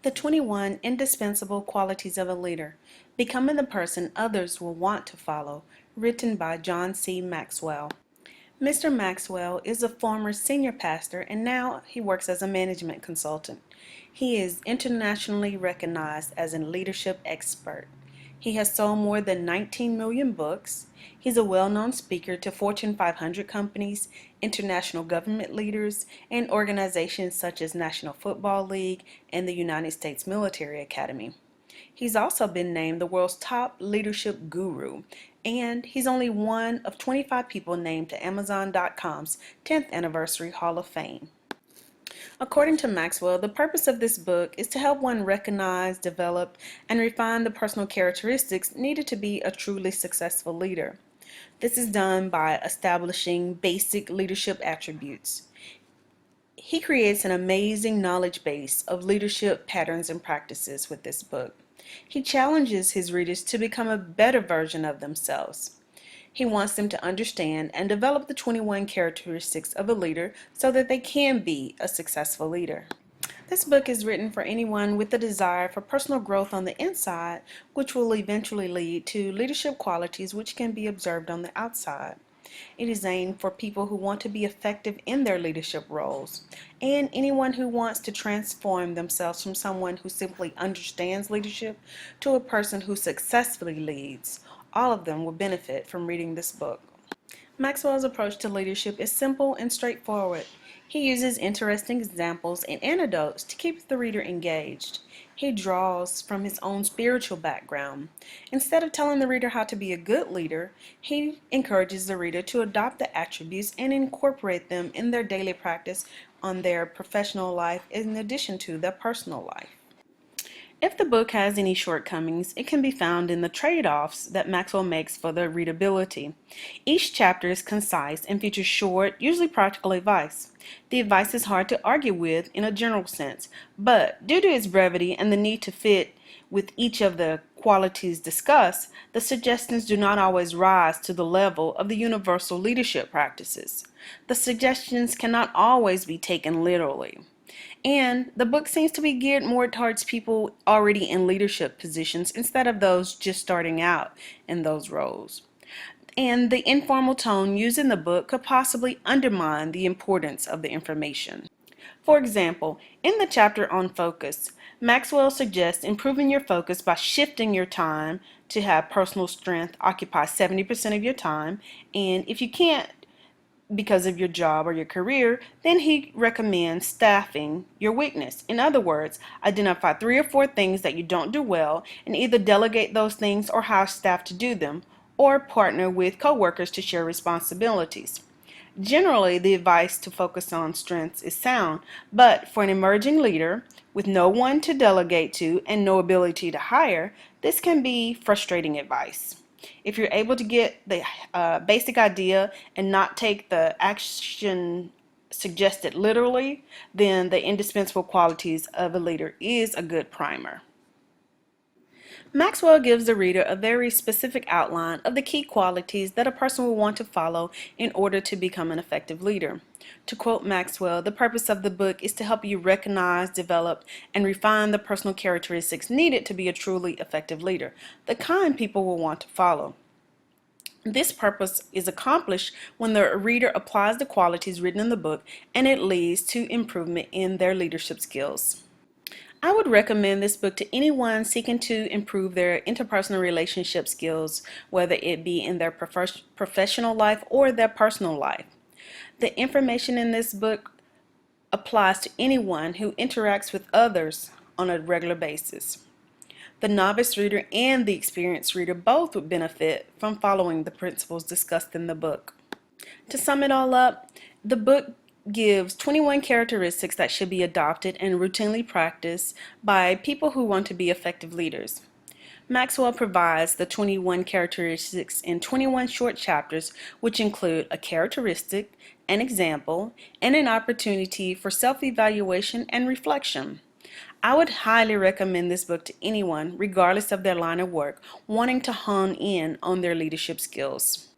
The 21 Indispensable Qualities of a Leader, Becoming the Person Others Will Want to Follow, written by John C. Maxwell. Mr. Maxwell is a former senior pastor and now he works as a management consultant. He is internationally recognized as a leadership expert. He has sold more than 19 million books. He's a well-known speaker to Fortune 500 companies, international government leaders, and organizations such as National Football League and the United States Military Academy. He's also been named the world's top leadership guru, and he's only one of 25 people named to Amazon.com's 10th Anniversary Hall of Fame. According to Maxwell, the purpose of this book is to help one recognize, develop, and refine the personal characteristics needed to be a truly successful leader. This is done by establishing basic leadership attributes. He creates an amazing knowledge base of leadership patterns and practices with this book. He challenges his readers to become a better version of themselves. He wants them to understand and develop the 21 characteristics of a leader so that they can be a successful leader. This book is written for anyone with a desire for personal growth on the inside, which will eventually lead to leadership qualities which can be observed on the outside. It is aimed for people who want to be effective in their leadership roles, and anyone who wants to transform themselves from someone who simply understands leadership to a person who successfully leads. All of them will benefit from reading this book. Maxwell's approach to leadership is simple and straightforward. He uses interesting examples and anecdotes to keep the reader engaged. He draws from his own spiritual background. Instead of telling the reader how to be a good leader, he encourages the reader to adopt the attributes and incorporate them in their daily practice on their professional life in addition to their personal life. If the book has any shortcomings, it can be found in the trade-offs that Maxwell makes for the readability. Each chapter is concise and features short, usually practical advice. The advice is hard to argue with in a general sense, but due to its brevity and the need to fit with each of the qualities discussed, the suggestions do not always rise to the level of the universal leadership practices. The suggestions cannot always be taken literally. And the book seems to be geared more towards people already in leadership positions instead of those just starting out in those roles. And the informal tone used in the book could possibly undermine the importance of the information. For example, in the chapter on focus, Maxwell suggests improving your focus by shifting your time to have personal strength occupy 70% of your time, and if you can't because of your job or your career, then he recommends staffing your weakness. In other words, identify 3 or 4 things that you don't do well and either delegate those things or hire staff to do them, or partner with coworkers to share responsibilities. Generally, the advice to focus on strengths is sound, but for an emerging leader with no one to delegate to and no ability to hire, this can be frustrating advice. If you're able to get the basic idea and not take the action suggested literally, then the indispensable qualities of a leader is a good primer. Maxwell gives the reader a very specific outline of the key qualities that a person will want to follow in order to become an effective leader. To quote Maxwell, the purpose of the book is to help you recognize, develop, and refine the personal characteristics needed to be a truly effective leader, the kind people will want to follow. This purpose is accomplished when the reader applies the qualities written in the book, and it leads to improvement in their leadership skills. I would recommend this book to anyone seeking to improve their interpersonal relationship skills, whether it be in their professional life or their personal life. The information in this book applies to anyone who interacts with others on a regular basis. The novice reader and the experienced reader both would benefit from following the principles discussed in the book. To sum it all up, the book gives 21 characteristics that should be adopted and routinely practiced by people who want to be effective leaders. Maxwell provides the 21 characteristics in 21 short chapters, which include a characteristic, an example, and an opportunity for self-evaluation and reflection. I would highly recommend this book to anyone, regardless of their line of work, wanting to hone in on their leadership skills.